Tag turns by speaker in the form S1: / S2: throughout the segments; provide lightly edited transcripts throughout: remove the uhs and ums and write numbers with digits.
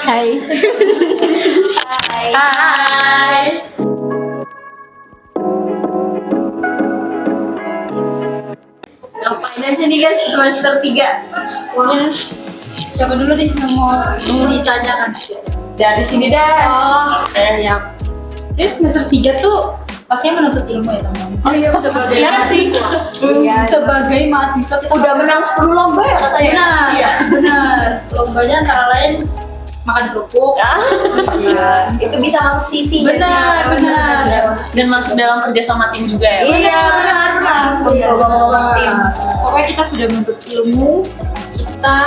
S1: Hai.
S2: Hai.
S1: Ngapain aja nih guys semester 3?
S2: Wah, siapa dulu nih yang mau ditanyakan?
S1: Dari sini dah.
S2: Oh, siap. Jadi semester 3 tuh pastinya menuntut ilmu ya teman-teman.
S1: Oh iya, sebagai mahasiswa. Iya.
S2: Sebagai mahasiswa kita
S1: Udah menang 10 lomba ya katanya.
S2: benar,
S1: Iya.
S2: benar. Lombanya antara lain makan kerupuk.
S1: Iya. Itu bisa masuk CV.
S2: Benar, benar.
S3: Dan masuk dalam kerjasama tim juga ya.
S1: Iya, benar. Untuk ngomong-ngomong tim.
S2: Pokoknya kita sudah menuntut ilmu. Kita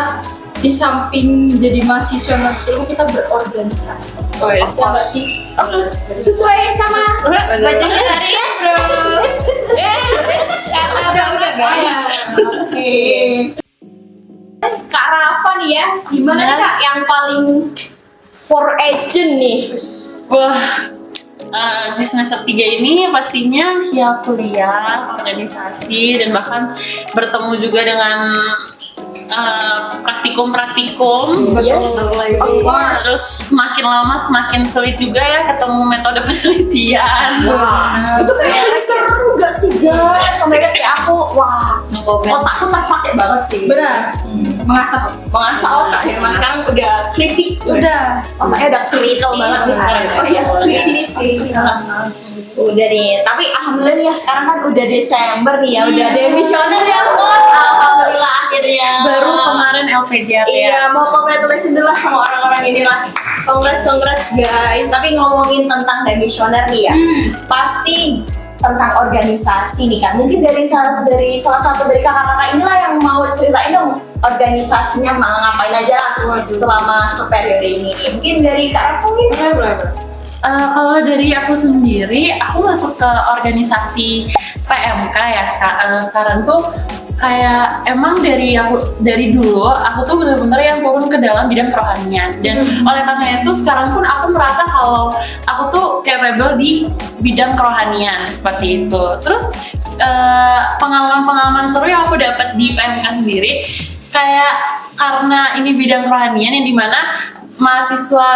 S2: di samping jadi mahasiswa yang menuntut ilmu, kita berorganisasi.
S3: Oh, iya.
S2: Ya nggak sih?
S1: Sesuai sama bacanya tadi. Udah guys.
S2: Oke.
S1: Kak Rafa nih ya, gimana nih Kak yang paling for agent nih?
S3: Wah, di semester 3 ini pastinya ya kuliah, organisasi, dan bahkan bertemu juga dengan praktikum-praktikum.
S1: Yes, of course.
S3: Terus semakin lama semakin sulit juga ya ketemu metode penelitian.
S1: Wah, itu kayaknya seru gak sih guys? Sama kayak aku, wah, otakku terpakai banget sih.
S2: Benar. Mengasah.
S1: Mengasah otak ya, mas sekarang udah kritik.
S2: Udah.
S1: Otaknya udah kritikal banget nih sekarang. Oh iya, kritis sih. Udah nih, tapi alhamdulillah nih ya sekarang kan udah Desember nih ya, udah demisioner ya bos. Alhamdulillah akhirnya.
S3: Baru kemarin LPJAT ya.
S1: Iya, mau congratulations dulu lah sama orang-orang ini lah. Congrats guys. Tapi ngomongin tentang demisioner nih ya, pasti tentang organisasi nih kan. Mungkin dari salah satu dari kakak-kakak inilah yang mau ceritain dong organisasinya mau ngapain aja lah selama seperiode ini. Mungkin dari Kak Rafa mungkin.
S3: Kalau dari aku sendiri, aku masuk ke organisasi PMK ya sekarang tuh kayak emang dari dulu aku tuh bener-bener yang turun ke dalam bidang kerohanian, dan oleh karena itu sekarang pun aku merasa kalau aku tuh capable di bidang kerohanian seperti itu. Terus pengalaman seru yang aku dapat di PMK sendiri kayak karena ini bidang kerohanian yang dimana mahasiswa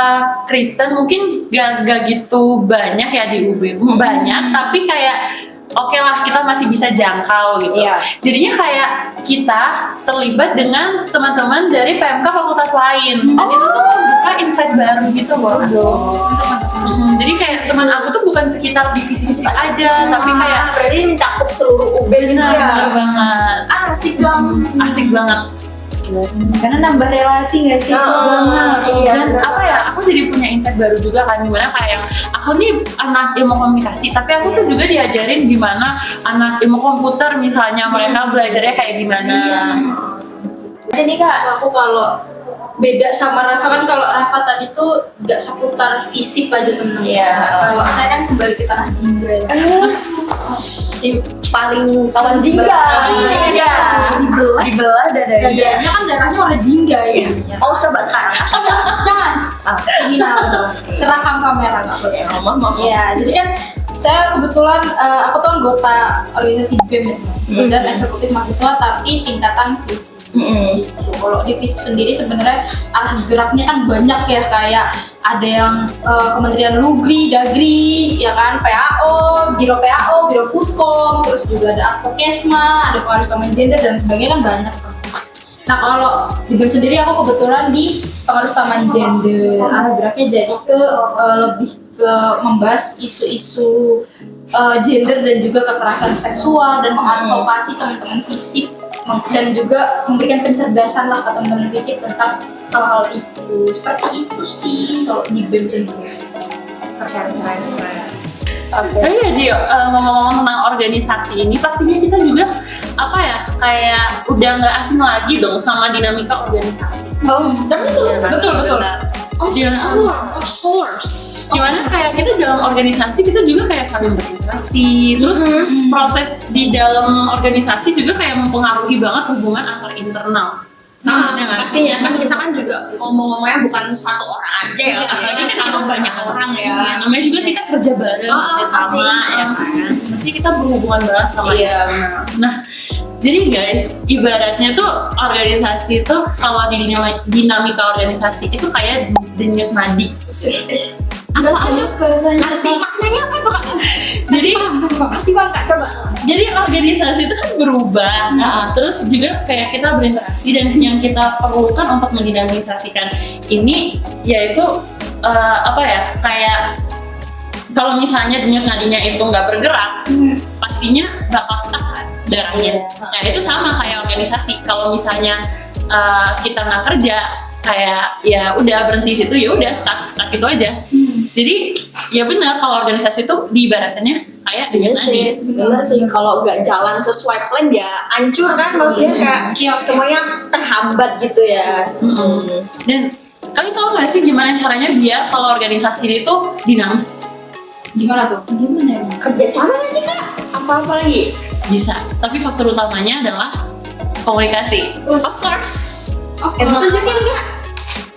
S3: Kristen mungkin gak gitu banyak ya di UB, banyak tapi kayak oke lah kita masih bisa jangkau gitu.
S1: Iya.
S3: Jadinya kayak kita terlibat dengan teman-teman dari PMK fakultas lain. Dan itu tuh membuka insight baru gitu loh. Jadi kayak teman aku tuh bukan sekitar divisi aja, tapi kayak
S1: berarti mencakup seluruh UB gitu
S3: benar
S1: ya.
S3: banget.
S1: Asik dong.
S3: Asik banget.
S1: Karena nambah relasi nggak sih?
S3: Banget.
S1: Iya,
S3: Dan apa ya, aku jadi punya insight baru juga kan, gimana kayak aku nih anak ilmu komunikasi, tapi aku tuh juga diajarin gimana anak ilmu komputer misalnya mereka belajarnya kayak gimana.
S1: Jadi Kak,
S2: Aku kalau beda sama Rafa kan, kalau Rafa tadi tuh gak seputar fisik aja temen-temen.
S1: Iya.
S2: Kalau saya kan kembali ke tanah jingga ya.
S1: si paling jingga.
S2: Iya.
S1: Dibelah dadanya.
S2: Dadanya kan darahnya warna jingga ya.
S1: Oh coba sekarang.
S2: Jangan. Kriminal dong. Terekam kamera nggak boleh.
S1: Maaf.
S2: Iya. Jadi kan saya kebetulan aku tuh anggota organisasi BEM ya. Dan eksekutif mahasiswa tapi tingkatan FISIP. Gitu. Kalau di FISIP sendiri sebenarnya arah geraknya kan banyak ya, kayak ada yang Kementerian Lugri, Dagri, ya kan, PAO, Biro Puskom, terus juga ada Advokesma, ada Pengaruh Utama Gender dan sebagainya kan banyak. Nah kalau di BEM sendiri aku kebetulan di Pengaruh Utama Gender, arah geraknya jadi ke lebih ke membahas isu-isu gender dan juga kekerasan seksual dan mengadvokasi teman-teman FISIP dan juga memberikan pencerdasan lah ke teman-teman FISIP tentang hal-hal itu. Seperti itu sih kalau di BEM sendiri.
S1: Keren.
S3: Oh iya Dio, ngomong-ngomong tentang organisasi ini, pastinya kita juga apa ya, kayak udah nggak asing lagi dong sama dinamika organisasi.
S1: Oh,
S3: Iya kan?
S2: Betul.
S3: Of course. Gimana kayak kita dalam organisasi kita juga kayak saling berinteraksi, terus proses di dalam organisasi juga kayak mempengaruhi banget hubungan antar internal.
S1: Nah,
S3: Iya nggak sih?
S1: pastinya kan kita kan juga ngomong-ngomongnya bukan satu orang aja ya, pastinya sama banyak orang ya.
S3: Namanya juga kita kerja bareng,
S1: Oh,
S3: kerja sama,
S1: pasti.
S3: ya kan. Pasti kita berhubungan banget sama
S1: Iya.
S3: internal. Nah, Jadi guys, ibaratnya tuh organisasi itu kalau di dinamika organisasi itu kayak denyut nadi.
S1: Apa aja bahasanya? Arti maknanya apa tuh Kak?
S3: Jadi
S1: Kasih bang Kak coba.
S3: Jadi organisasi itu kan berubah, terus juga kayak kita berinteraksi dan yang kita perlukan untuk mendinamisasikan ini yaitu kayak kalau misalnya denyut nadinya itu nggak bergerak, pastinya bakal stuck kan darahnya. Nah itu sama kayak organisasi. Kalau misalnya kita nggak kerja, kayak ya udah berhenti situ, ya udah stuck itu aja. Jadi ya benar kalau organisasi itu diibaratkannya kayak denyut nadi.
S1: Benar sih, kalau nggak jalan sesuai plan ya hancur kan, maksudnya kayak semuanya terhambat gitu ya.
S3: Dan kalian tahu nggak sih gimana caranya biar kalau organisasi itu dinamis?
S2: Gimana tuh? Gimana ya?
S1: Kerja sama nggak sih Kak? Apa lagi?
S3: Bisa, tapi faktor utamanya adalah komunikasi.
S1: Of course.
S2: Emang
S1: Tunjukin nggak?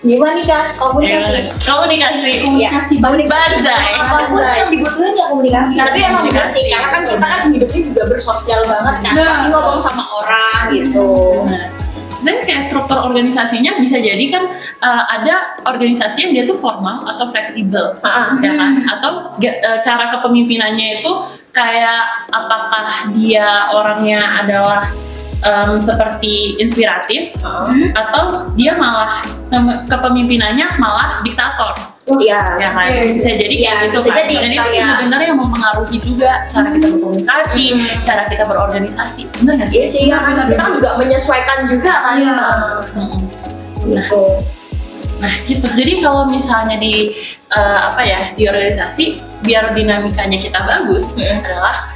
S1: Gimana nih Kak? Komunikasi.
S3: Komunikasi Banzai.
S1: Apapun yang dibutuhin ya komunikasi. Tapi emang benar sih, karena kan kita kan hidupnya juga bersosial banget kan. Pasti ngomong sama orang gitu.
S3: Nah, dan kayak struktur organisasinya bisa jadi kan ada organisasi yang dia tuh formal atau fleksibel, ya kan? Atau cara kepemimpinannya itu kayak apakah dia orangnya adalah seperti inspiratif atau dia malah kepemimpinannya malah diktator.
S1: Iya.
S3: Ya kan? Bisa jadi kayak gitu
S1: bisa
S3: kan.
S1: jadi
S3: Dan itu
S1: kayak
S3: benar-benar yang mempengaruhi juga cara kita berkomunikasi, cara kita berorganisasi. Benar nggak sih?
S1: iya sih, ya, kita kan juga menyesuaikan juga kan. Gitu.
S3: Nah gitu. Jadi kalau misalnya di di organisasi biar dinamikanya kita bagus adalah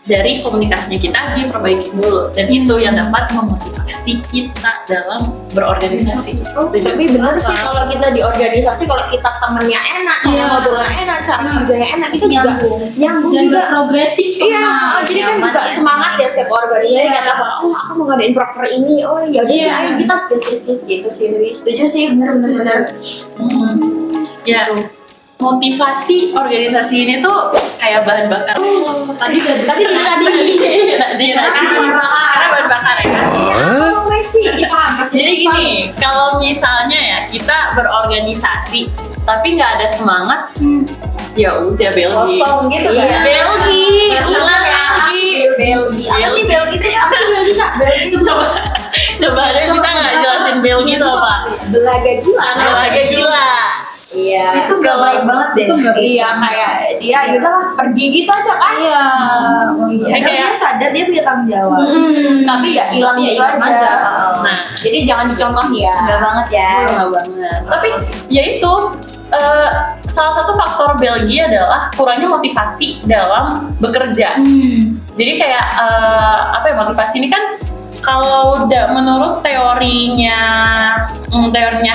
S3: dari komunikasinya kita diperbaiki dulu, dan itu yang dapat memotivasi kita dalam berorganisasi.
S1: Tapi benar sih kalau kita di organisasi, kalau kita temennya enak, cara ngobrolnya enak, cara kerjanya enak, itu juga nyambung
S2: dan
S1: juga.
S2: progresif.
S1: Iya, jadi kan juga semangat ya setiap organisasi kata aku mau ngadain proker ini, ya udah sih ayo kita gas gitu sih. Setuju sih, bener.
S3: Ya, motivasi organisasi ini tuh kayak bahan bakar.
S1: Tadi
S3: karena bahan bakar ya kan. Jadi gini, kalau misalnya ya kita berorganisasi tapi nggak ada semangat, ya udah Belgi.
S1: Kosong gitu kan?
S3: Iya, Belgi.
S1: Hilang ya. Belgi. Apa sih Belgi itu? Apa sih Belgi Kak?
S3: Coba ada yang bisa nggak jelasin Belgi itu apa?
S1: Belaga gila. Iya.
S2: Itu nggak baik
S1: banget deh. Iya, kayak dia yaudahlah pergi gitu aja kan?
S2: Iya.
S1: Dia sadar dia punya tanggung jawab. Tapi ya hilang gitu aja.
S3: Nah,
S1: jadi jangan dicontoh ya. Enggak banget ya.
S3: Nggak banget. Tapi ya itu salah satu faktor Belgia adalah kurangnya motivasi dalam bekerja. Jadi kayak motivasi ini kan kalau menurut teorinya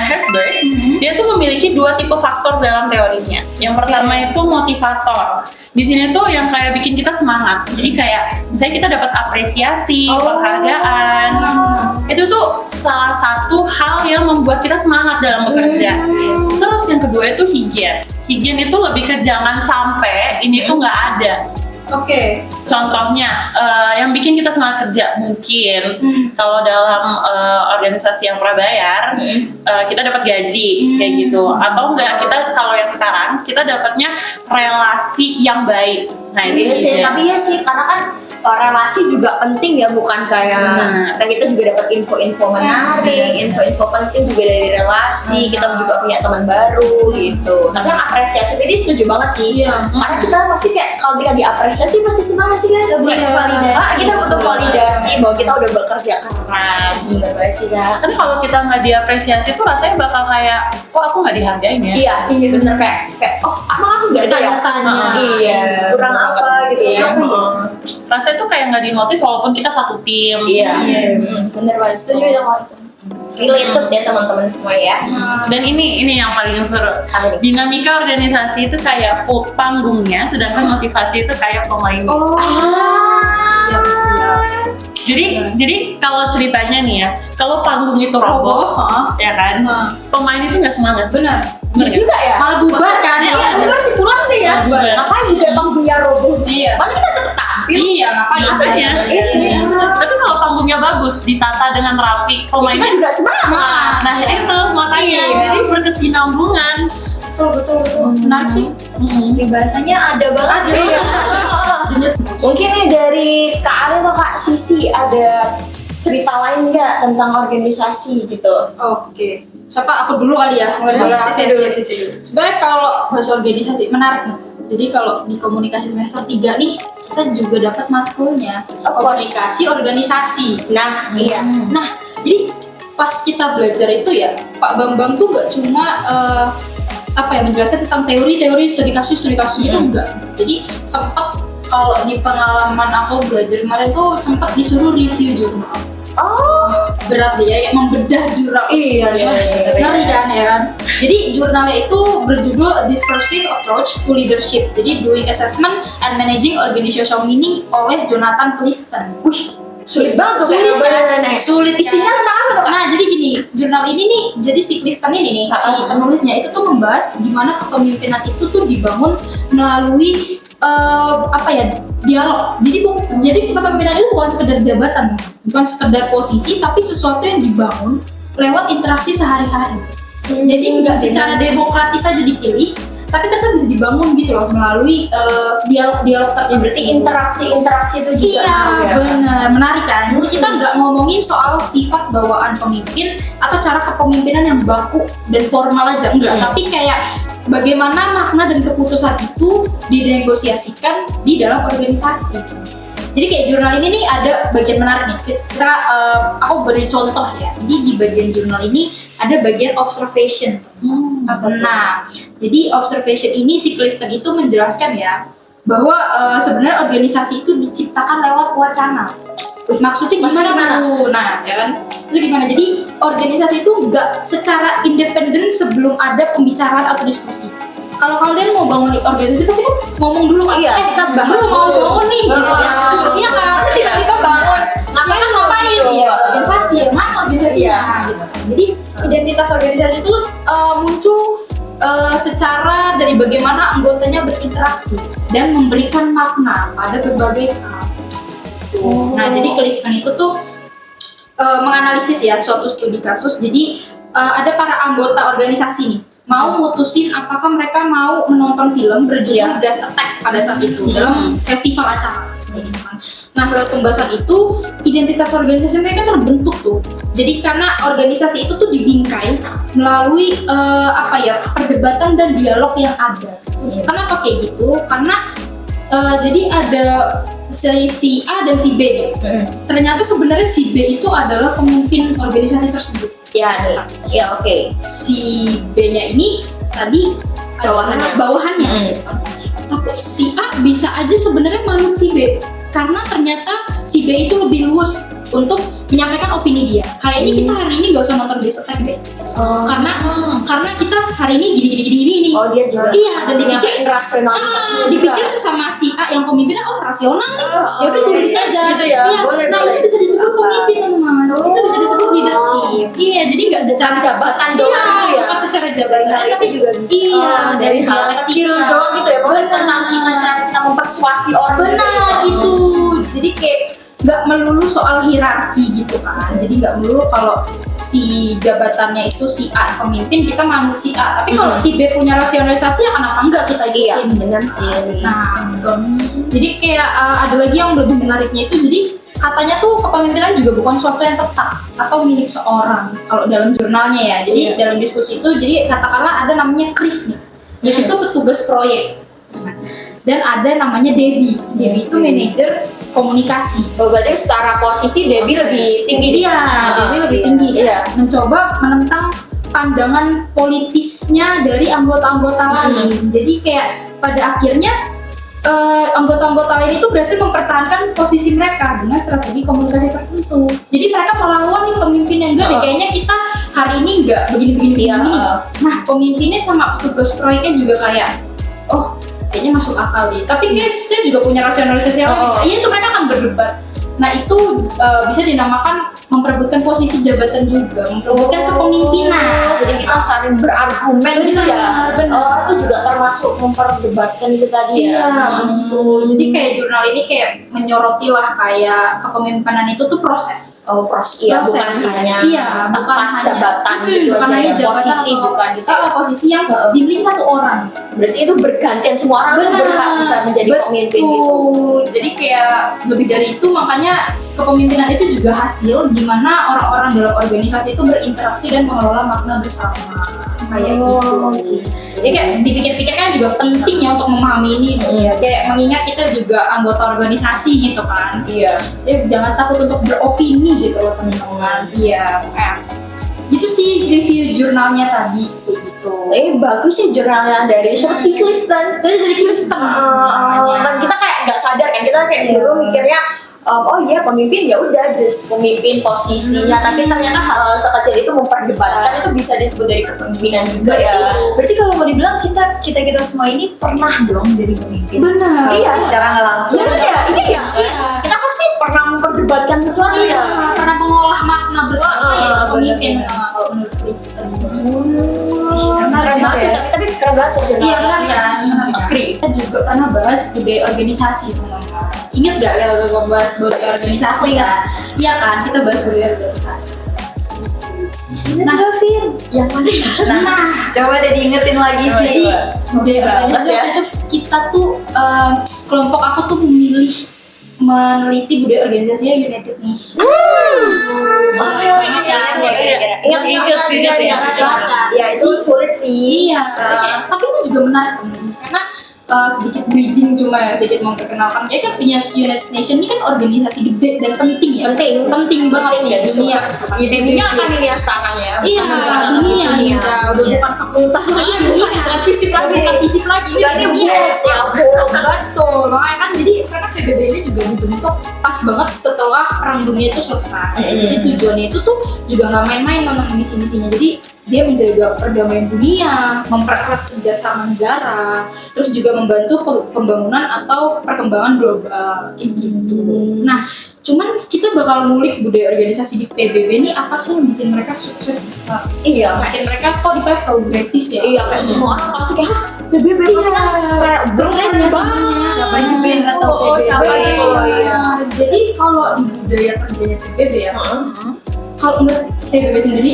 S3: Herzberg, dia tuh memiliki dua tipe faktor dalam teorinya. Yang pertama itu motivator. Di sini tuh yang kayak bikin kita semangat. Jadi kayak misalnya kita dapat apresiasi, penghargaan. Itu tuh salah satu hal yang membuat kita semangat dalam bekerja. Terus yang kedua itu higien. Higien itu lebih ke jangan sampai ini tuh nggak ada. Contohnya yang bikin kita semangat kerja mungkin kalau dalam organisasi yang prabayar kita dapat gaji kayak gitu, atau enggak kita kalau yang sekarang kita dapatnya relasi yang baik. Nah itu
S1: tapi ya sih karena kan relasi juga penting ya, bukan kayak kita juga dapat info-info menarik, info-info penting juga dari relasi. Kita juga punya teman baru gitu. Tapi yang apresiasi tadi setuju banget sih. Karena kita pasti kayak kalau kita diapresiasi pasti semangat sih guys. Kita butuh validasi bahwa kita udah bekerja keras. Bener banget sih Kak.
S3: Kan kalau kita nggak diapresiasi tuh rasanya bakal kayak, aku nggak dihargain ya.
S1: Iya bener, kayak emang aku nggak ada ya tanya. Iya, kurang apa gitu ya.
S3: Rasanya tuh kayak nggak dinotis walaupun kita satu tim.
S1: Iya. Bener banget, setuju ya kalau itu. Related ya teman-teman semua ya.
S3: Dan ini yang paling seru. Dinamika organisasi itu kayak panggungnya, sedangkan motivasi itu kayak pemainnya. Jadi kalau ceritanya nih ya, kalau panggung itu roboh, ya kan, pemain itu nggak semangat.
S2: Benar.
S1: Iya juga ya.
S2: Malah bubar kan?
S1: Bubar sih pulang sih ya. Ngapain juga panggungnya roboh?
S2: Iya.
S1: Pasti kita tetap tahan
S2: Iya, ngapain?
S3: Apa ya?
S1: Iya sih.
S3: Tapi kalau panggungnya bagus, ditata dengan rapi,
S1: Kita
S3: pemainnya
S1: juga semangat.
S3: nah itu makanya
S1: Iya.
S3: jadi berkesinambungan.
S2: Betul. Menarik sih.
S1: Bahasanya ada banget gitu ya. Mungkin nih dari Kak Ali atau Kak Sisi ada cerita lain nggak tentang organisasi gitu?
S2: Oke. Siapa aku dulu kali ya?
S1: Sisi dulu.
S2: Sebenarnya kalau bahas organisasi menarik nih. Jadi kalau di komunikasi semester 3 nih kita juga dapat matkulnya
S1: Of course.
S2: komunikasi organisasi.
S1: Nah, iya.
S2: Nah, jadi pas kita belajar itu ya Pak Bambang tuh nggak cuma menjelaskan tentang teori-teori studi kasus itu enggak. Jadi sempat kalau di pengalaman aku belajar kemarin tuh sempat disuruh review jurnal.
S1: Oh,
S2: Berat ya, yang membedah jurnal.
S1: Iya.
S2: Ngeri kan ya kan. Jadi jurnalnya itu berjudul Discursive Approach to Leadership. Jadi Doing Assessment and Managing Organizational Meaning oleh Jonathan Clifton.
S1: sulit banget tuh
S2: Sulit
S1: kayak
S2: kan? Sulit kan?
S1: Isinya tentang apa tuh Kak?
S2: Nah, jadi gini, jurnal ini nih, jadi si Clifton ini nih, si penulisnya itu tuh membahas gimana kepemimpinan itu tuh dibangun melalui dialog. Jadi kepemimpinan itu bukan sekedar jabatan, bukan sekedar posisi, tapi sesuatu yang dibangun lewat interaksi sehari-hari. Jadi nggak secara demokratis saja dipilih, tapi tetap bisa dibangun gitu loh melalui dialog-dialog tertentu.
S1: Berarti interaksi itu juga.
S2: Iya,
S1: ya.
S2: benar, menarik kan. Jadi kita nggak ngomongin soal sifat bawaan pemimpin atau cara kepemimpinan yang baku dan formal aja, enggak. Tapi kayak bagaimana makna dan keputusan itu dinegosiasikan di dalam organisasi. Jadi kayak jurnal ini nih ada bagian menarik nih. Aku beri contoh ya. Jadi di bagian jurnal ini ada bagian observation.
S1: Apa tuh?
S2: Nah, jadi observation ini si Clifton itu menjelaskan ya bahwa sebenarnya organisasi itu diciptakan lewat wacana. Maksudnya gimana tuh? Nah, ya kan? Itu gimana? Jadi organisasi itu nggak secara independen sebelum ada pembicaraan atau diskusi. Kalau kalian mau bangun organisasi pasti kan ngomong dulu kan?
S1: Iya, kita bahas
S2: gue mau
S1: dulu.
S2: bangun nih. Iya kan?
S1: Masa tiba-tiba bangun?
S2: Ngapain?
S1: gitu?
S2: Iya, organisasi. Mana organisasinya?
S1: Iya.
S2: Gitu. Jadi identitas organisasi itu muncul secara dari bagaimana anggotanya berinteraksi dan memberikan makna pada berbagai hal. Nah, jadi Clifton itu tuh menganalisis ya suatu studi kasus. Jadi ada para anggota organisasi nih mau mutusin apakah mereka mau menonton film berjudul Gas Attack pada saat itu dalam festival acara. Nah, lewat pembahasan itu identitas organisasi mereka terbentuk tuh. Jadi karena organisasi itu tuh dibingkai melalui perdebatan dan dialog yang ada. Kenapa kayak gitu? Karena jadi ada si A dan si B ya. Ternyata sebenarnya si B itu adalah pemimpin organisasi tersebut.
S1: Ya, oke.
S2: Si B-nya ini tadi bawahannya. Tapi si A bisa aja sebenarnya manut si B karena ternyata si B itu lebih luas untuk menyampaikan opini dia. Kayaknya kita hari ini nggak usah nonton Gas Attack B. Karena kita hari ini gini.
S1: Oh, dia juga.
S2: Iya, dan
S1: dipikir rasionalisasinya
S2: dipikir sama si A yang pemimpinnya rasional nih. Ya udah tulis aja
S1: gitu ya.
S2: Iya,
S1: Boleh.
S2: itu bisa disebut pemimpin teman. Itu bisa disebut leadership. Iya, jadi nggak secara
S1: jabatan doang gitu ya.
S2: bukan secara jabatan
S1: Tapi juga bisa.
S2: Iya,
S1: dari hal kecil doang gitu ya. Pokoknya tentang cara kita mempersuasi orang.
S2: Benar itu. Jadi kayak nggak melulu soal hierarki gitu kan. Jadi nggak melulu kalau si jabatannya itu si A pemimpin kita manut si A. Tapi kalau si B punya rasionalisasi ya kenapa enggak kita ikutin?
S1: Iya, benar sih.
S2: Nah, gitu. Jadi kayak ada lagi yang lebih menariknya itu jadi katanya tuh kepemimpinan juga bukan suatu yang tetap atau milik seorang kalau dalam jurnalnya ya. Jadi dalam diskusi itu jadi katakanlah ada namanya Chris nih. Chris itu petugas proyek. Dan ada namanya Debbie. Debbie itu manajer komunikasi.
S1: Oh, berarti secara posisi Debbie lebih tinggi
S2: Debbie lebih tinggi.
S1: Iya.
S2: Mencoba menentang pandangan politisnya dari anggota-anggota lain. Jadi kayak pada akhirnya anggota-anggota lain itu berhasil mempertahankan posisi mereka dengan strategi komunikasi tertentu. Jadi mereka melawan nih pemimpin yang enggak deh, kayaknya kita hari ini enggak begini. Nah, pemimpinnya sama petugas proyeknya juga kayak kayaknya masuk akal deh. Tapi kayak saya juga punya rasionalisasi yang itu mereka akan berdebat. Nah, itu bisa dinamakan memperebutkan posisi jabatan juga, memperebutkan kepemimpinan.
S1: Jadi kita saling berargumen gitu ya.
S2: Benar.
S1: Oh, itu juga termasuk memperdebatkan itu tadi
S2: Iya,
S1: ya.
S2: betul. Jadi kayak jurnal ini kayak menyoroti lah kayak kepemimpinan itu tuh proses.
S1: Oh, iya,
S2: Proses,
S1: bukan hanya
S2: iya, bukan
S1: tempat
S2: hanya
S1: jabatan gitu
S2: bukan
S1: aja
S2: hanya
S1: ya.
S2: jabatan
S1: Posisi
S2: atau
S1: bukan gitu ya.
S2: posisi yang
S1: Heeh.
S2: dimiliki satu orang.
S1: Berarti itu bergantian, semua orang tuh berhak bisa menjadi pemimpin gitu.
S2: Betul. Jadi kayak lebih dari itu, makanya kepemimpinan itu juga hasil di mana orang-orang dalam organisasi itu berinteraksi dan mengelola makna bersama. Kayak gitu. Jadi kayak dipikir-pikir kan juga penting ya untuk memahami ini. Kayak mengingat kita juga anggota organisasi gitu kan.
S1: Iya.
S2: Jadi jangan takut untuk beropini gitu loh teman-teman. Iya, kayak gitu sih review jurnalnya tadi kayak gitu.
S1: Bagus sih jurnalnya dari siapa? Clifton.
S2: Dari Clifton.
S1: Dan kita kayak nggak sadar kan, kita kayak dulu mikirnya oh iya pemimpin ya udah just pemimpin posisinya, tapi ternyata hal sekecil itu memperdebatkan itu bisa disebut dari kepemimpinan juga ya.
S4: Berarti kalau mau dibilang kita semua ini pernah dong jadi pemimpin.
S2: Benar.
S1: Iya,
S4: Secara nggak langsung.
S1: Iya. Kita pasti pernah memperdebatkan sesuatu
S2: Iya,
S1: ya.
S2: karena mengolah makna bersama ya pemimpin
S4: benar.
S2: kalau menurut Kristen.
S1: Keren banget sih, tapi keren banget sih jurnal.
S2: Iya benar kan.
S1: Agree.
S2: Kita juga pernah bahas budaya organisasi teman-teman. Ingat gak kalau kita bahas budaya organisasi?
S4: Ingat.
S2: Kan? Iya kan, kita bahas budaya organisasi.
S4: Ingat
S2: Nah.
S4: nggak, Fir?
S1: Yang mana?
S2: Nah,
S4: Coba deh diingetin lagi
S1: Oh,
S4: sih.
S1: iya.
S2: budaya organisasi
S1: ya.
S2: waktu itu kita tuh kelompok aku tuh memilih meneliti budaya organisasinya United Nations.
S1: Ingat ya. Ya itu sulit sih.
S2: Iya, tapi itu juga menarik karena sedikit bridging cuma ya, sedikit memperkenalkan. Dia kan punya United Nations ini kan organisasi gede dan penting ya. Penting banget ya di dunia.
S1: Ya, dunia kan ini ya sekarang ya.
S2: Iya, dunia ya. Udah bukan fakultas lagi,
S1: Bukan fisik lagi.
S2: bukan fisik lagi.
S1: Udah ini
S2: dunia.
S1: world ya, world.
S2: Betul, makanya kan jadi karena PBB ini juga dibentuk pas banget setelah Perang Dunia itu selesai. Jadi tujuannya itu tuh juga nggak main-main tentang misi-misinya. Jadi dia menjaga perdamaian dunia, mempererat kerjasama negara, terus juga membantu pembangunan atau perkembangan global kayak gitu. Nah, cuman kita bakal ngulik budaya organisasi di PBB ini apa sih yang bikin mereka sukses besar?
S1: Iya,
S2: Bikin mereka kok dipakai progresif ya?
S1: iya kayak semua orang pasti kayak PBB kayak keren banget.
S4: Siapa juga yang nggak tahu
S2: Oh,
S4: PBB?
S2: siapa yang tahu?
S1: Iya.
S2: Jadi kalau di budaya kerjanya PBB ya, kalau menurut PBB sendiri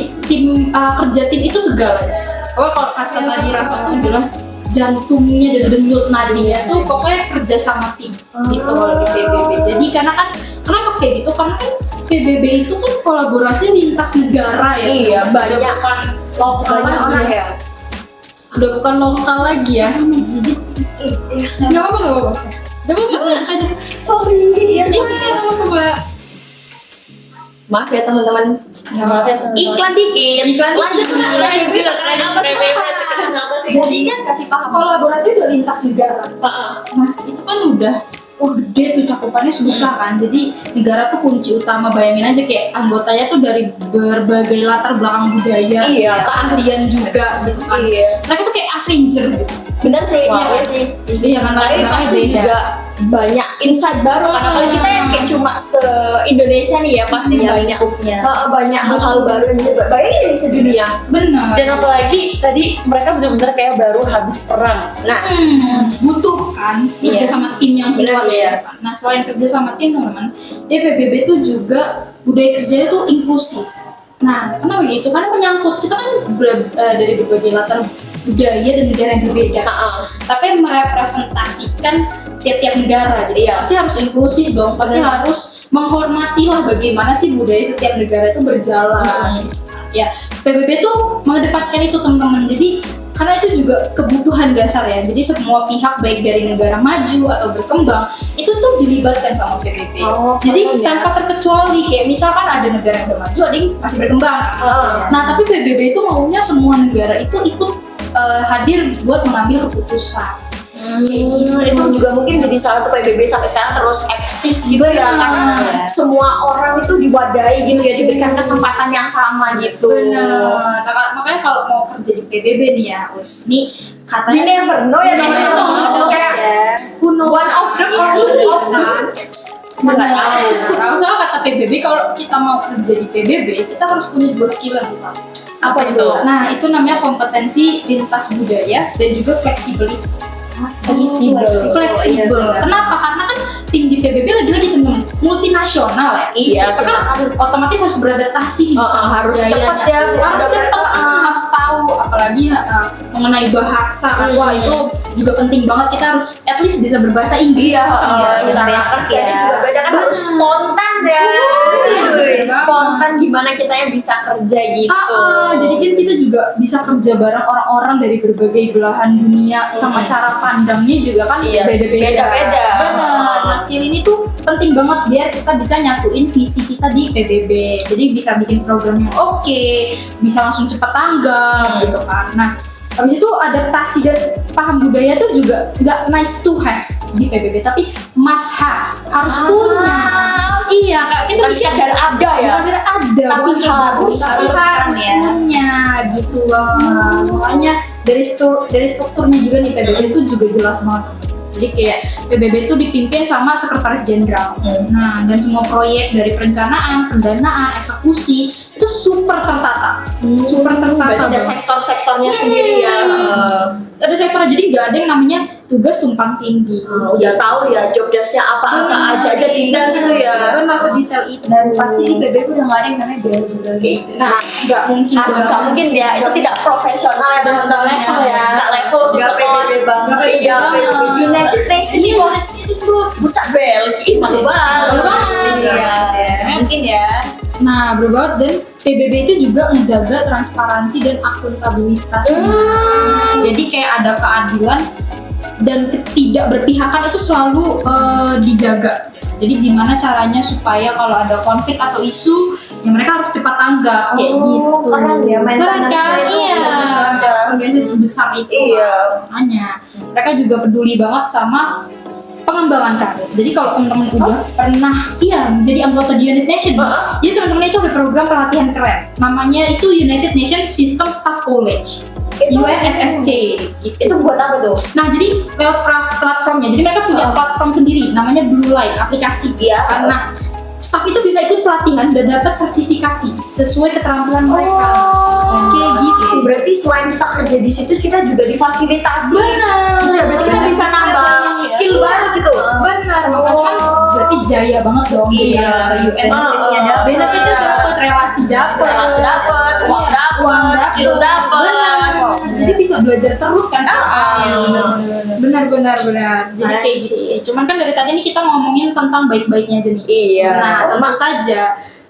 S2: kerja tim itu segalanya. Kalau kata tadi Rafa itu adalah jantungnya dan denyut nadinya tuh pokoknya kerja sama tim gitu kalau di PBB. Jadi karena kan kenapa kayak gitu? Karena kan PBB itu kan kolaborasi lintas negara ya.
S1: Iya, banyak.
S2: Udah bukan lokal
S1: Banyak
S2: lagi
S1: orang
S2: ya.
S1: ya.
S2: Udah bukan lokal lagi ya. Jadi nggak apa-apa nggak apa-apa. Nggak apa-apa aja. Sorry. Iya nggak apa-apa.
S1: Maaf ya teman-teman. Iklan dikit. Lanjut nggak?
S2: Lanjut.
S1: Apa sih?
S2: Jadi kan
S1: Kasih paham.
S2: kolaborasi udah lintas negara.
S1: Heeh.
S2: Nah itu kan udah gede tuh cakupannya susah kan. Jadi negara tuh kunci utama, bayangin aja kayak anggotanya tuh dari berbagai latar belakang budaya,
S1: Iya.
S2: keahlian juga gitu kan.
S1: Iya.
S2: Mereka tuh kayak Avenger gitu.
S1: Bener sih,
S2: Wah.
S1: iya sih.
S2: Iya kan
S1: Tapi
S2: latar
S1: pasti
S2: beda.
S1: juga banyak insight baru kan, apalagi kita yang kayak cuma se-Indonesia nih ya, pasti banyak banyak hal-hal baru yang juga bayangin di sedunia.
S2: Benar.
S3: Dan apalagi tadi mereka benar-benar kayak baru habis perang.
S1: Nah,
S2: Butuh kan
S1: Iya.
S2: kerja sama tim yang
S1: Benar
S2: kuat
S1: sih, ya.
S2: gitu kan. Nah selain kerja sama tim teman-teman, ya PBB itu juga budaya kerjanya tuh inklusif. Nah kenapa gitu? Karena menyangkut kita kan dari berbagai latar budaya dan negara yang berbeda, tapi merepresentasikan tiap-tiap negara. Jadi
S1: Iya.
S2: pasti harus inklusif dong. Pasti harus menghormati lah bagaimana sih budaya setiap negara itu berjalan. Ya PBB tuh mengedepankan itu teman-teman. Jadi karena itu juga kebutuhan dasar ya. Jadi semua pihak baik dari negara maju atau berkembang itu tuh dilibatkan sama PBB.
S1: Oh,
S2: Jadi
S1: keren ya.
S2: tanpa terkecuali kayak misalkan ada negara yang udah maju, ada yang masih berkembang. Nah tapi PBB itu maunya semua negara itu ikut hadir buat mengambil keputusan.
S1: itu juga mungkin jadi salah satu PBB sampai sekarang terus eksis gitu ya, karena semua orang itu diwadahi gitu ya, diberikan kesempatan yang sama gitu.
S2: Bener. Makanya kalau mau kerja di PBB nih ya, ini
S1: You
S2: katanya
S1: never know ya
S2: Never
S1: teman-teman.
S2: know.
S1: Kayak
S2: who knows?
S1: one of the kan. Kita nggak tahu.
S2: Nah, soalnya kata PBB kalau kita mau kerja di PBB kita harus punya 2 skill yang utama.
S3: Apa itu?
S2: Nah, itu namanya kompetensi lintas budaya dan juga fleksibilitas. Fleksibel. Kenapa? Karena kan tim di PBB lagi-lagi teman multinasional ya.
S1: Iya,
S2: Kita kan otomatis harus beradaptasi sama
S1: harus
S2: budayanya.
S1: cepat ya,
S2: Harus cepat, harus tahu apalagi mengenai bahasa. Wah, itu juga penting banget. Kita harus at least bisa berbahasa Inggris.
S1: Iya,
S4: itu
S1: cara
S4: basic
S1: kerjanya
S4: ya.
S1: juga beda kan, harus spontan ya. Spontan gimana kita yang bisa kerja gitu.
S2: Jadi kan kita juga bisa kerja bareng orang-orang dari berbagai belahan dunia sama cara pandangnya juga kan
S1: Iya,
S2: beda-beda.
S1: beda-beda.
S2: Benar. Nah, skill ini tuh penting banget biar kita bisa nyatuin visi kita di PBB. Jadi bisa bikin program yang oke, bisa langsung cepat tanggap gitu kan. Nah, habis itu adaptasi dan paham budaya tuh juga nggak nice to have di PBB, tapi must have, harus punya. Iya, Kak, kita
S1: Tapi
S2: bisa
S1: sadar ada ya.
S2: Bukan sadar ada,
S1: Tapi
S2: bukan
S1: harus,
S2: harus
S4: ya.
S2: punya gitu loh. Makanya dari strukturnya juga nih PBB itu juga jelas banget. Jadi kayak PBB itu dipimpin sama sekretaris jenderal. Nah, dan semua proyek dari perencanaan, pendanaan, eksekusi itu super tertata. Super tertata.
S1: Berarti ada
S2: banget.
S1: sektor-sektornya sendiri ya.
S2: Ada sektor, jadi nggak ada yang namanya tugas tumpang tindih.
S1: Udah tahu ya job desk-nya apa aja detail gitu ya.
S2: Benar sedetail itu.
S4: Dan pasti di PBB udah nggak ada yang namanya bela-bela gitu.
S2: Nah, nggak mungkin.
S1: Nggak mungkin ya, itu tidak profesional ya teman-teman.
S2: level ya.
S1: Nggak level
S4: Nggak
S1: sistem
S4: PBB banget.
S1: Iya, United Nations bos. Busa Belgi, malu banget.
S2: Malu banget.
S1: Iya, mungkin ya.
S2: Nah, berbuat dan PBB itu juga menjaga transparansi dan akuntabilitas. Jadi kayak ada keadilan dan ketidakberpihakan itu selalu dijaga. Jadi gimana caranya supaya kalau ada konflik atau isu, ya mereka harus cepat tanggap kayak gitu.
S4: Keren ya,
S2: Keren
S4: maintenance-nya
S2: kan?
S4: itu
S2: Iya.
S4: bagus banget.
S2: Organisasi sebesar itu.
S1: Iya.
S2: Makanya mereka juga peduli banget sama pengembangan karir. Jadi kalau teman-teman udah pernah menjadi anggota di United Nations, jadi teman-teman itu ada program pelatihan keren. Namanya itu United Nations System Staff College. UNSSC gitu.
S1: Itu buat apa tuh?
S2: Nah, jadi lewat platformnya. Jadi mereka punya platform sendiri namanya Blue Light aplikasi.
S1: Iya.
S2: Nah, staff itu bisa ikut pelatihan dan dapat sertifikasi sesuai keterampilan mereka. Kayak gitu.
S1: Berarti selain kita kerja di situ, kita juga difasilitasi.
S2: Benar.
S1: Iya, berarti kita bisa nambah skill baru gitu.
S2: Benar. Makanya kan berarti jaya banget dong.
S1: Iya.
S4: Benefitnya dapet.
S2: Benefitnya dapat, relasi dapat,
S1: uang dapat, skill dapat.
S2: Jadi bisa belajar terus kan? Benar. Jadi
S1: Keren
S2: kayak gitu
S1: sih.
S2: sih. Cuman kan dari tadi nih kita ngomongin tentang baik-baiknya aja nih.
S1: Iya.
S2: Nah, tentu saja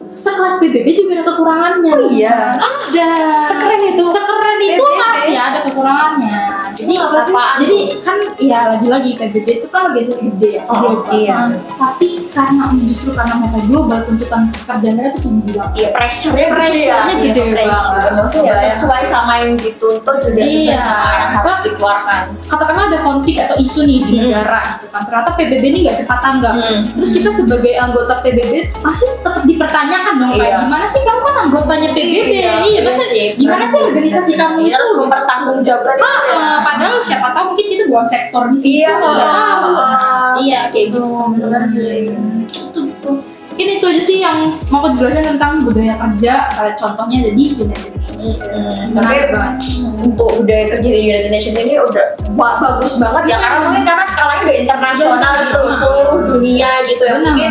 S2: sekelas PBB juga ada kekurangannya.
S1: Iya.
S2: Ada.
S1: Sekeren itu.
S2: Sekeren itu
S4: PBB.
S2: Mas ya, ada kekurangannya. Jadi
S4: Apa sih?
S2: Jadi kan ya lagi-lagi PBB itu kan organisasi gede ya.
S1: Oh,
S2: global.
S4: iya.
S2: Tapi justru karena mereka global, tuntutan pekerjaan mereka itu tinggi banget.
S1: Iya, pressure-nya
S2: Pressure-nya gede banget.
S1: Maksudnya sesuai sama yang dituntut juga sesuai
S2: Iya.
S1: sama yang harus
S2: So-
S1: dikeluarkan.
S2: Katakanlah ada konflik atau isu nih di negara gitu kan. Ternyata PBB ini nggak cepat tanggap. Terus kita sebagai anggota PBB pasti tetap dipertanyakan dong, kayak
S1: Iya.
S2: gimana sih kamu kan anggotanya PBB? Iya, masa gimana sih organisasi kamu
S1: Kita harus
S2: itu?
S1: mempertanggungjawabkan itu ya.
S2: Padahal siapa tahu mungkin kita buang sektor di situ.
S1: Iya,
S2: nggak tahu. Iya, kayak gitu.
S1: benar sih.
S2: Itu. Mungkin itu aja sih yang mau aku jelasin tentang budaya kerja. Contohnya ada di United Nations.
S1: Tapi
S2: Menarik banget.
S1: untuk budaya kerja di United Nations ini udah bagus banget ya, karena mungkin karena skalanya udah internasional gitu loh, seluruh dunia gitu ya.
S2: Benar.
S1: Mungkin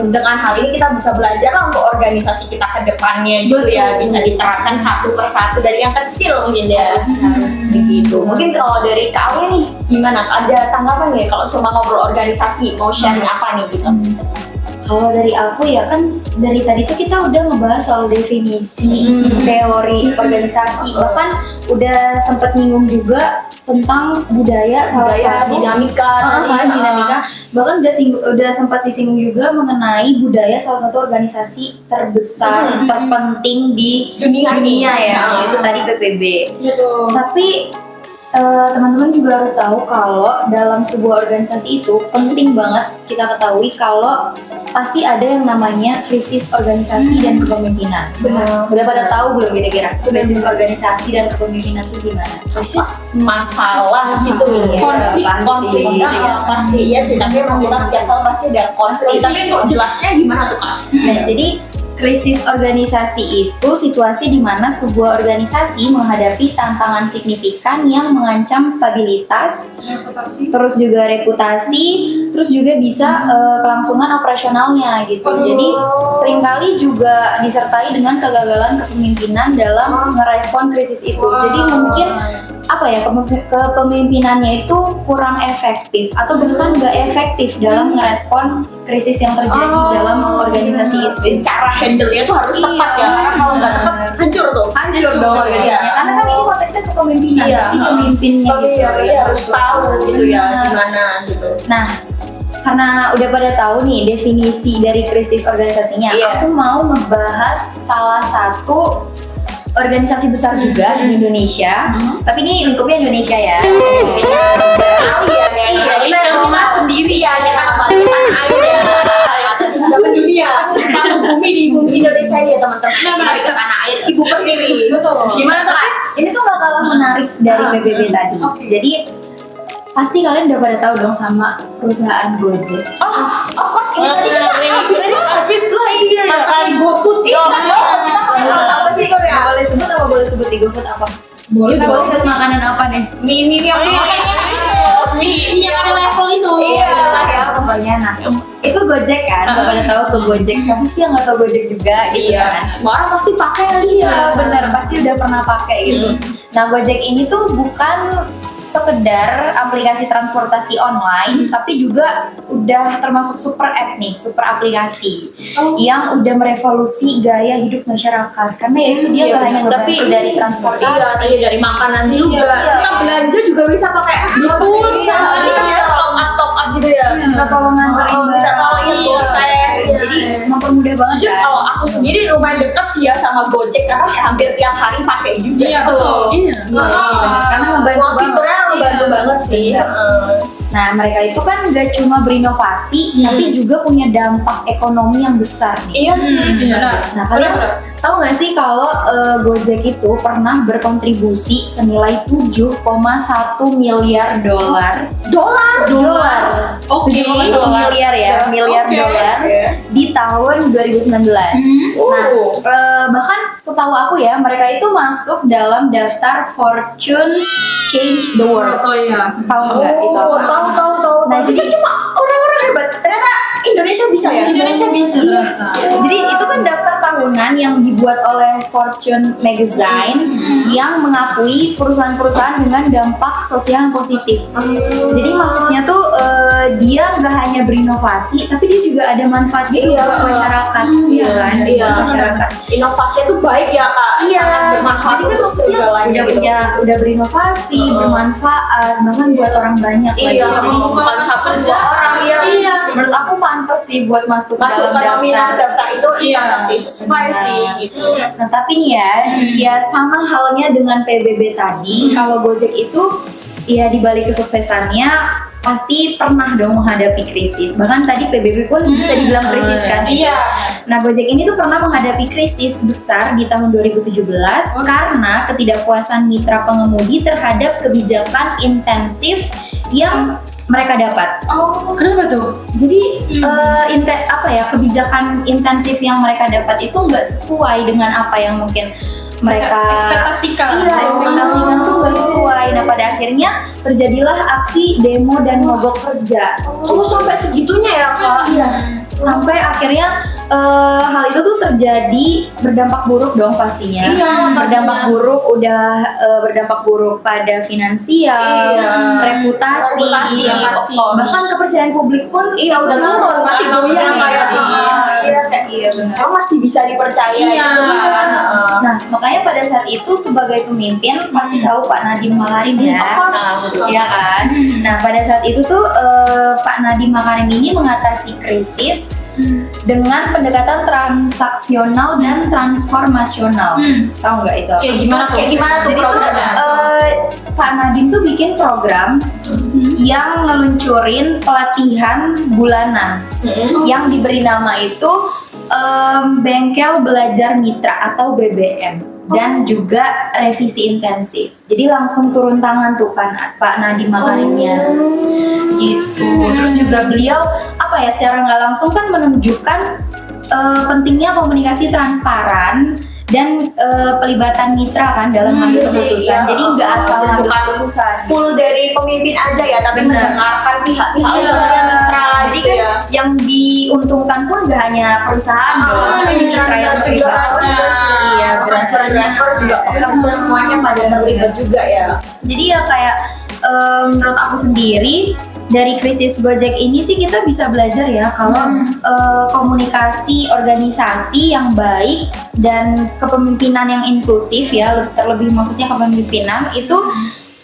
S1: dengan hal ini kita bisa belajar lah untuk organisasi kita ke depannya gitu ya,
S2: Betul.
S1: bisa diterapkan satu persatu dari yang kecil mungkin ya. Harus begitu. Mungkin kalau dari kalian nih gimana, ada tanggapan ya kalau cuma ngobrol organisasi, mau sharing apa nih gitu?
S4: Kalau dari aku ya kan dari tadi tuh kita udah ngebahas soal definisi, teori organisasi, bahkan udah sempet nyinggung juga tentang budaya, salah
S1: Budaya,
S4: satu
S1: dinamika,
S4: dinamika. Bahkan udah sempat disinggung juga mengenai budaya salah satu organisasi terbesar, terpenting di
S1: Dunia ini.
S4: ya, itu tadi PBB.
S2: Gitu.
S4: Tapi teman-teman juga harus tahu kalau dalam sebuah organisasi itu penting banget kita ketahui kalau pasti ada yang namanya krisis organisasi dan kepemimpinan.
S1: Benar.
S4: Udah pada tahu belum kira-kira krisis organisasi dan kepemimpinan itu gimana?
S1: Krisis masalah gitu ya.
S2: Konflik.
S1: Pasti iya sih, tapi emang kita setiap tahun pasti ada konflik. Tapi untuk jelasnya gimana tuh Kak?
S4: Nah, jadi krisis organisasi itu situasi di mana sebuah organisasi menghadapi tantangan signifikan yang mengancam stabilitas,
S2: Reputasi.
S4: terus juga reputasi, terus juga bisa kelangsungan operasionalnya gitu. Jadi seringkali juga disertai dengan kegagalan kepemimpinan dalam merespon krisis itu. Jadi mungkin apa ya, kepemimpinannya itu kurang efektif atau bahkan nggak efektif dalam merespon krisis yang terjadi dalam organisasi itu.
S1: Cara handle-nya tuh harus tepat ya, karena kalau nggak tepat hancur tuh.
S4: Hancur dong organisasinya.
S1: Iya.
S4: Karena kan ini konteksnya kepemimpinan,
S1: Iya.
S4: jadi pemimpinnya gitu.
S1: Iya, harus tahu gitu ya
S4: Benar.
S1: gimana gitu.
S4: Nah, karena udah pada tahu nih definisi dari krisis organisasinya,
S1: Iya.
S4: aku mau membahas salah satu organisasi besar juga di Indonesia. Tapi ini lingkupnya Indonesia ya.
S1: Tahu ya kayak
S4: Iya,
S1: kita
S4: kita
S1: mau
S4: mau
S1: sendiri ya, kita kembali ke tanah air ya. Tapi sudah mendunia, kamu bumi di bumi Indonesia ini ya teman-teman. Kembali ke tanah air, Ibu Pertiwi.
S2: Betul.
S1: Gimana tuh Kak?
S4: Ini tuh gak kalah menarik dari PBB tadi.
S2: Oke.
S4: Jadi pasti kalian udah pada tahu dong sama perusahaan Gojek.
S1: Of course ini tadi kita habis
S4: Lah ini dia.
S3: Makan GoFood
S1: Iya,
S3: dong.
S1: kita pakai salah satu sih tuh ya.
S4: Boleh sebut apa boleh sebut di GoFood apa?
S2: Boleh
S4: Kita
S2: dong.
S4: bahas makanan apa nih?
S1: Mie yang
S3: Mie.
S2: Yang ada level itu.
S4: Iya ya pokoknya. Nah itu Gojek kan, udah pada tahu tuh Gojek. Siapa sih yang nggak tahu Gojek juga gitu
S1: Iya,
S4: kan?
S1: semua orang pasti pakai lagi ya.
S4: Iya bener, pasti udah pernah pakai gitu. Nah Gojek ini tuh bukan sekedar aplikasi transportasi online, tapi juga udah termasuk super app nih, super aplikasi yang udah merevolusi gaya hidup masyarakat. Karena ya itu dia
S1: Iya,
S4: gak hanya
S1: bener.
S4: ngebantu
S1: Tapi-
S4: dari transportasi,
S1: Iya, tadi dari makanan juga.
S4: Iya.
S1: Kita belanja juga bisa pakai
S2: pulsa.
S1: Kita bisa top up gitu ya.
S4: kita tolong nganterin
S1: Bisa
S4: barang.
S1: tolongin
S2: Iya.
S1: dosen.
S4: Jadi mempermudah banget
S1: Jujur
S4: kan.
S1: kalau aku sendiri lumayan deket sih ya sama Gojek karena hampir tiap hari pakai juga.
S2: Iya, betul.
S3: Iya.
S4: Iya sih, bener. Karena
S1: Semua
S4: membantu banget.
S1: fiturnya membantu
S2: Iya.
S1: banget sih.
S4: Iya. Nah, mereka itu kan gak cuma berinovasi, tapi juga punya dampak ekonomi yang besar nih.
S1: Iya sih.
S2: Benar.
S4: Nah, kalian tahu nggak sih kalau Gojek itu pernah berkontribusi senilai 7,1 miliar dolar. Dolar.
S2: Oke.
S4: 7,1 miliar ya, miliar
S2: Oke.
S4: dolar di tahun 2019. Nah, bahkan setahu aku ya, mereka itu masuk dalam daftar Fortune's Change the World.
S2: Oh iya.
S4: Tahu nggak itu?
S1: Tahu.
S4: Nah,
S1: Jadi
S4: jadi-
S1: cuma orang-orang hebat. Ternyata Indonesia bisa ya.
S2: Indonesia bisa ternyata.
S4: Jadi itu kan daftar tahunan yang dibuat oleh Fortune Magazine yang mengakui perusahaan-perusahaan dengan dampak sosial yang positif. Jadi maksudnya tuh dia nggak hanya berinovasi, tapi dia juga ada manfaat gitu
S1: Iya.
S4: buat masyarakat,
S1: Iya,
S4: kan?
S1: iya.
S4: Buat masyarakat.
S1: Inovasinya tuh baik ya kak. Sangat bermanfaat
S4: Jadi kan
S1: untuk
S4: maksudnya
S1: segalanya gitu.
S4: udah berinovasi, bermanfaat, bahkan buat orang banyak.
S1: Iya,
S4: lagi. Jadi
S1: bukan satu dua orang ya.
S2: Iya.
S4: menurut aku pantas sih buat masuk
S1: Masuk ke
S4: dalam
S1: nominal daftar itu
S2: Iya.
S1: mantap sih, sesuai
S4: Benar.
S1: sih gitu.
S4: Nah tapi nih ya sama halnya dengan PBB tadi, kalau Gojek itu ya di balik kesuksesannya pasti pernah dong menghadapi krisis. Bahkan tadi PBB pun bisa dibilang krisis kan.
S2: Iya.
S4: Nah Gojek ini tuh pernah menghadapi krisis besar di tahun 2017 karena ketidakpuasan mitra pengemudi terhadap kebijakan intensif yang mereka dapat.
S2: Oh.
S3: Kenapa tuh?
S4: Jadi kebijakan intensif yang mereka dapat itu nggak sesuai dengan apa yang mungkin mereka
S2: ekspektasikan.
S4: Iya, ekspektasikan tuh nggak sesuai. Nah pada akhirnya terjadilah aksi demo dan mogok kerja.
S1: Oh sampai segitunya ya kak?
S4: Iya. Sampai akhirnya hal itu tuh terjadi, berdampak buruk dong pastinya.
S1: Iya,
S4: berdampak
S1: pastinya.
S4: buruk, berdampak buruk pada finansial,
S1: Iya.
S4: reputasi,
S1: yang pasti.
S4: bahkan kepercayaan publik pun
S1: Iya udah turun pasti
S2: Kan,
S1: maksudnya
S2: iya.
S1: kayak iya kayak
S4: iya benar.
S1: kamu masih bisa dipercaya
S2: Iya.
S1: gitu kan.
S4: Nah, makanya pada saat itu sebagai pemimpin pasti tahu Pak Nadiem Makarim ya.
S1: Of course.
S4: Iya kan? Nah, pada saat itu tuh Pak Nadiem Makarim ini mengatasi krisis dengan pendekatan transaksional dan transformasional. Tahu nggak itu? apa?
S2: Kayak gimana tuh?
S1: Kayak gimana tuh
S4: Jadi tuh
S1: programnya?
S4: Pak Nadiem tuh bikin program yang ngeluncurin pelatihan bulanan yang diberi nama itu Bengkel Belajar Mitra atau BBM dan juga revisi intensif. Jadi langsung turun tangan tuh Pak Nadiem Makarimnya. Gitu. Terus juga beliau apa ya, secara nggak langsung kan menunjukkan pentingnya komunikasi transparan dan pelibatan mitra kan dalam mengambil keputusan.
S1: Iya.
S4: Jadi nggak asal
S1: Jadi
S4: ngambil
S1: bukan
S4: keputusan.
S1: full dari pemimpin aja ya, tapi
S4: Benar.
S1: mendengarkan pihak-pihak
S2: Iya.
S1: yang netral
S4: Jadi
S1: gitu
S4: kan
S1: ya.
S4: yang diuntungkan pun nggak hanya perusahaan dong, tapi mitra yang
S1: juga
S4: terlibat.
S1: iya, driver juga pekerja semuanya pada terlibat juga ya.
S4: Jadi ya kayak menurut aku sendiri dari krisis Gojek ini sih kita bisa belajar ya kalau komunikasi organisasi yang baik dan kepemimpinan yang inklusif ya, terlebih maksudnya kepemimpinan itu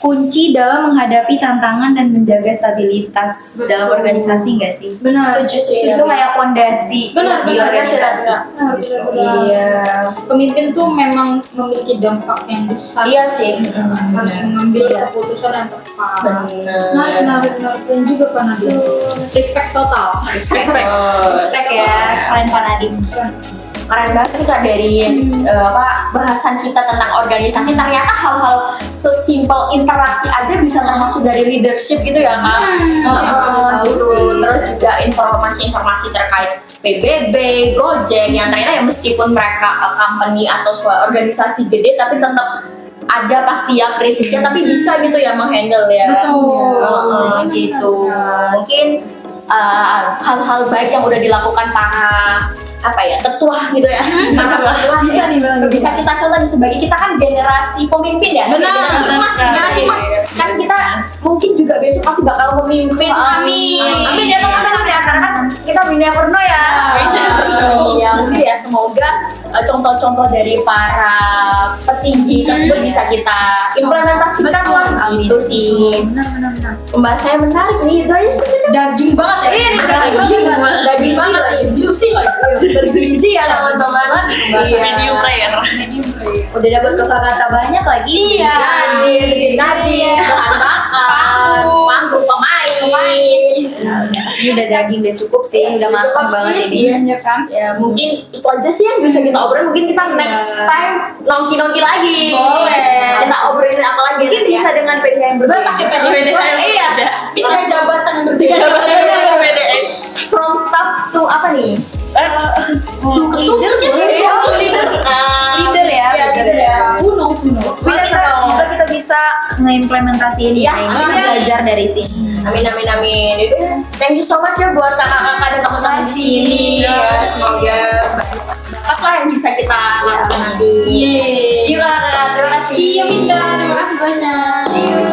S4: kunci dalam menghadapi tantangan dan menjaga stabilitas dalam organisasi nggak sih?
S2: Benar.
S1: Setuju sih,
S4: Itu
S1: ya.
S4: kayak fondasi
S2: Benar,
S4: di
S2: benar,
S4: organisasi.
S2: Benar, benar.
S4: Iya.
S2: Pemimpin tuh memang memiliki dampak yang besar.
S1: Iya sih.
S2: Harus mengambil keputusan yang tepat.
S1: Benar.
S2: Benar. Dan juga Pak Nadiem. Respect total.
S3: Respect.
S4: Respect ya, keren Pak Nadiem.
S1: Keren banget nih Kak dari bahasan kita tentang organisasi, ternyata hal-hal sesimpel interaksi aja bisa termasuk dari leadership gitu ya Kak.
S4: Tahu
S1: Gitu.
S4: sih.
S1: Terus juga informasi-informasi terkait PBB, Gojek yang ternyata ya meskipun mereka company atau sebuah organisasi gede tapi tetap ada pasti ya krisisnya, tapi bisa gitu ya menghandle ya.
S2: Betul.
S1: Gitu. Mungkin hal-hal baik yang udah dilakukan para tetua gitu ya. Para tetua
S4: Bisa nih Bang.
S1: bisa kita contoh nih sebagai kita kan generasi pemimpin ya.
S2: Benar.
S1: Generasi emas. Kan kita mungkin juga besok pasti bakal memimpin.
S2: Amin.
S1: Amin ya teman-teman ya, karena kan kita never know ya. Iya, mungkin ya semoga contoh-contoh dari para petinggi tersebut bisa kita implementasikan
S2: Betul.
S1: lah gitu sih.
S2: Benar.
S1: Pembahasannya menarik nih, itu aja sih.
S2: Daging banget ya.
S1: Daging banget.
S2: Juicy banget.
S1: Bergizi ya teman-teman.
S3: Medium rare.
S4: Udah dapat kosakata banyak lagi.
S2: Iya.
S1: Nadi, bahan bakar, panggung, pemain.
S4: Ini udah daging udah cukup sih, udah matang banget ini.
S2: Iya kan?
S1: Ya mungkin itu aja sih yang bisa kita obrolin. Mungkin kita next time nongki-nongki lagi.
S2: Boleh.
S1: Kita obrolin apa lagi
S4: Mungkin
S1: nanti ya?
S4: bisa dengan PDH yang berbeda.
S2: Pakai PDS.
S1: Iya.
S2: Kita ada jabatan yang berbeda.
S3: BDS.
S1: From staff to apa nih?
S4: Leader
S1: Iya, leader.
S4: Leader ya,
S1: Iya,
S4: leader
S1: leader ya.
S2: Kuno.
S4: Semoga kita bisa ngeimplementasiin
S1: Iya,
S4: ini, kita
S1: iya.
S4: belajar dari sini.
S1: Amin. Yaudah, thank you so much ya buat kakak-kakak dan teman-teman di sini. Ya, semoga dapat lah yang bisa kita lakukan nanti.
S2: Yeay.
S1: See you kakak, terima kasih.
S2: See you Minda. Terima kasih banyak.
S1: See you.